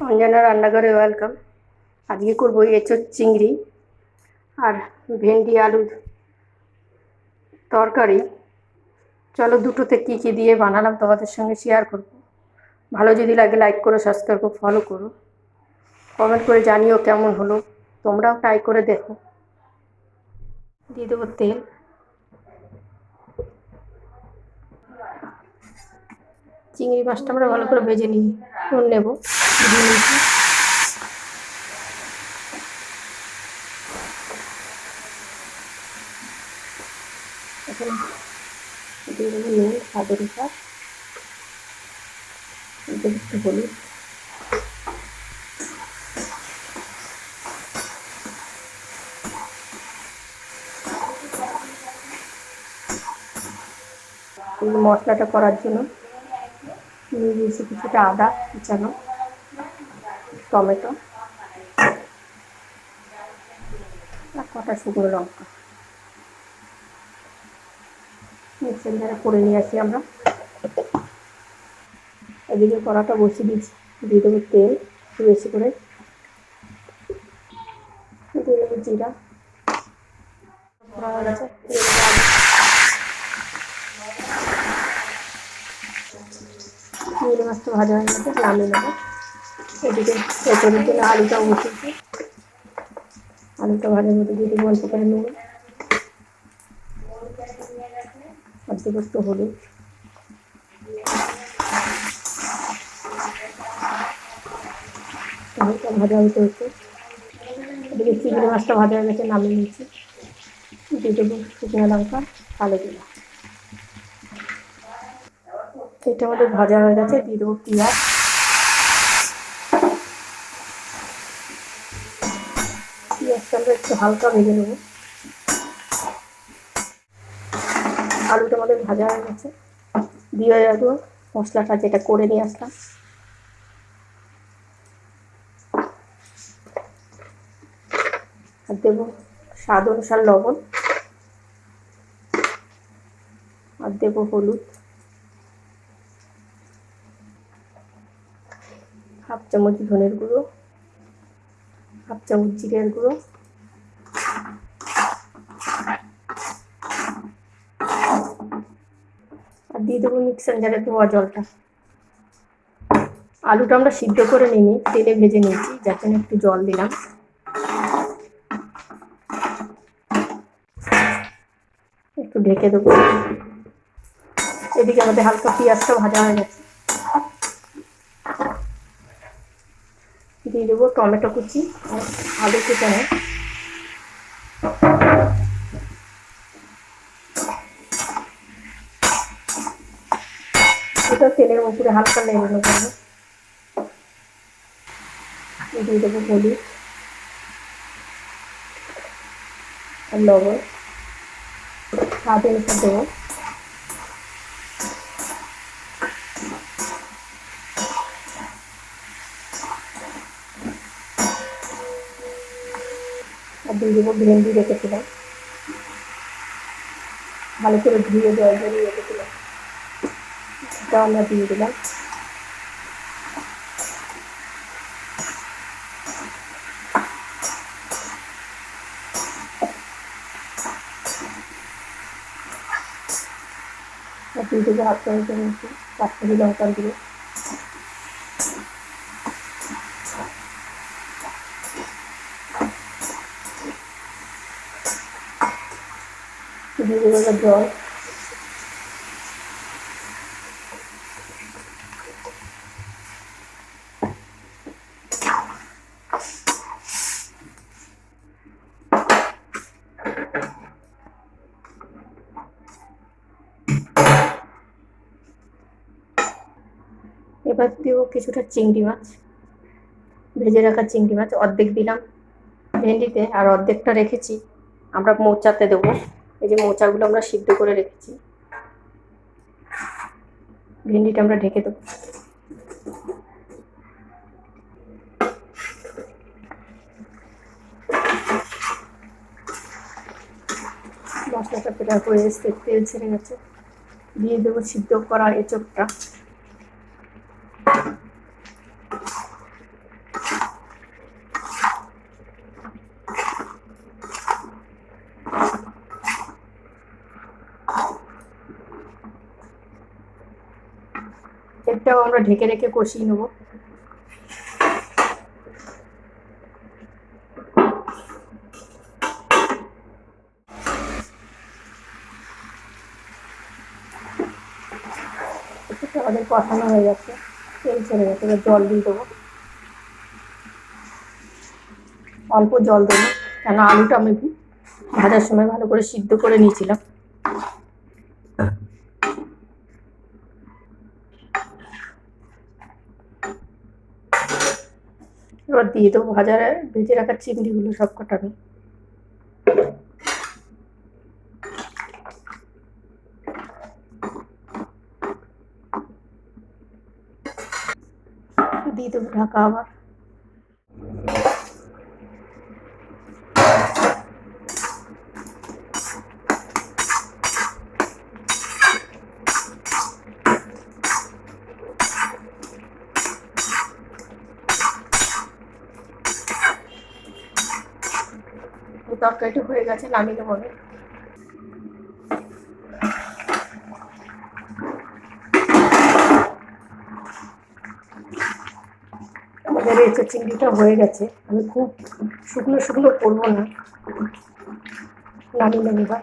অঞ্জনা রান্নাঘরে ওয়েলকাম। আজকে করবো এঁচোড় চিংড়ি আর ভেন্ডি আলুর তরকারি। চলো দুটোতে কী কী দিয়ে বানালাম তোমাদের সঙ্গে শেয়ার করবো। ভালো যদি লাগে লাইক করো, সাবস্ক্রাইব করো, ফলো করো, কমেন্ট করে জানিও কেমন হলো। তোমরাও ট্রাই করে দেখো। দিয়ে দেবো তেল। চিংড়ি মাছটা আমরা ভালো করে ভেজে নিই, নুন নেবো, দিয়ে নিয়েছি। এখন দিয়ে দেবো নুন স্বাদের উপর, একটু হলুদ, মশলাটা করার জন্য নিয়ে দিয়েছি কিছুটা আদা কুচানো, টমেটো আর কটা শুকনো লঙ্কা। মিক্সার জারে করে নিয়ে আসি আমরা। এদিকে কড়াটা বসিয়ে দিয়েছি, দিয়ে দেবো তেল বেশি করে, দিয়ে দেবো জিরা, হয়ে গেছে, চিংড়ি মাছটা ভাজা হয়ে গেছে, নামিয়ে নেবো। এদিকে এঁচোড়ের জন্য আলুটাও বসিয়েছি, আলুটা ভাজার মধ্যে দিয়ে দেবো অল্প করে নুন, আর দেবো একটু হলুদ, হালকা ভাজা হতে হচ্ছে। এদিকে চিংড়ি মাছটা ভাজা হয়ে গেছে, নামিয়ে নিয়েছি। দিয়ে দেবো শুকনো লঙ্কা, কালো জিরা। এটা আমাদের ভাজা হয়ে গেছে, দিয়ে দেবো পেঁয়াজ, পেঁয়াজটা আমরা একটু হালকা ভেজে নেবো। আলুটা আমাদের ভাজা হয়ে গেছে, দিয়ে দেবো মশলাটা যেটা করে নিয়ে আসলাম। আর দেবো স্বাদ অনুসার লবণ, আর দেবো হলুদ, হাফ চামচ ধনের গুঁড়ো, হাফ চামচ জিরের গুঁড়ো, আর দিয়ে দেবো মিক্সার জারে ধোয়া জলটা। আলুটা আমরা সিদ্ধ করে নিই, তেলে ভেজে নিয়েছি, যার জন্য একটু জল দিলাম। একটু ঢেকে দেবো। এদিকে আমাদের হালকা পেঁয়াজটা ভাজা হয়ে গেছে, দিয়ে দেবো টমেটো কুচি আর আলু কুচানো। এটা তেলের উপরে হালকা নেড়ে নেবো। দিয়ে দেবো হলুদ আর লবণ, স্বাদ অনুসার দেবো। আর দিয়ে দেবো ভেন্ডি রেখেছিলাম, ভালো করে ধুয়ে জল ঝরিয়ে রেখেছিলাম, সেটা আমরা দিয়ে দিলাম। আর দিয়ে দেবো হাফ চামচের মতো কাশ্মীরি লঙ্কার গুঁড়ো, দিয়ে দেবো জল। এবার দেবো কিছুটা চিংড়ি মাছ, ভেজে রাখা চিংড়ি মাছ অর্ধেক দিলাম ভেন্ডিতে, আর অর্ধেকটা রেখেছি আমরা মোচাতে দেবো। এই যে মোচাগুলো আমরা সিদ্ধ করে রেখেছি, ভেন্ডিটা আমরা ঢেকে দেবো। মশলাটা প্রেটার করে এসে তেল ছেড়ে গেছে, দিয়ে দেবো সিদ্ধ করা এঁচোড়টা। চিংড়িটাও আমরা ঢেকে রেখে কষিয়ে নেবো। আমাদের কষানো হয়ে গেছে, তেল ছেড়ে গেছে, এবার জল দিয়ে দেবো। অল্প জল দেবো, কেন আলুটা আমি ভাজার সময় ভালো করে সিদ্ধ করে নিয়েছিলাম। এবার দিয়ে দেবো ভেজে রাখা চিংড়িগুলো সব কটা আমি। দিয়ে দেবো ঢাকা আবার। তরকারিটা হয়ে গেছে, নামিয়ে নেবো। আমাদের এঁচোড় চিংড়িটা হয়ে গেছে, আমি খুব শুকনো শুকনো করবো না, নামিয়ে নেবো এবার।